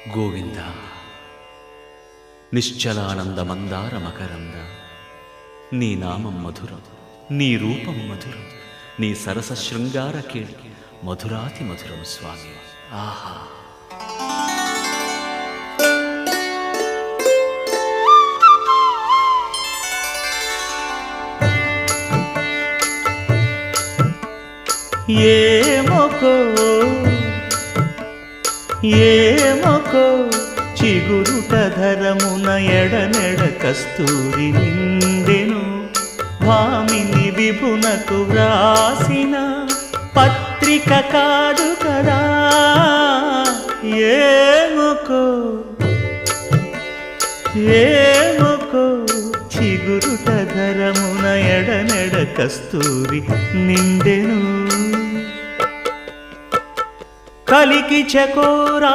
గోవింద నిశ్చలానంద మందార మకరంద నీ నామం మధురం, నీ రూపం మధురం, నీ సరస శృంగార కేళి మధురాతి మధురం స్వామి. ఆహా! ఏమొకో చిగురుట ధరమున ఎడనెడ కస్తూరి నిండెను, భామిని విభునకు వ్రాసిన పత్రిక కాదు కదా. ఏమొకో చిగురుట ధరమున ఎడనెడ కస్తూరి నిండెను, కలికి చకోరా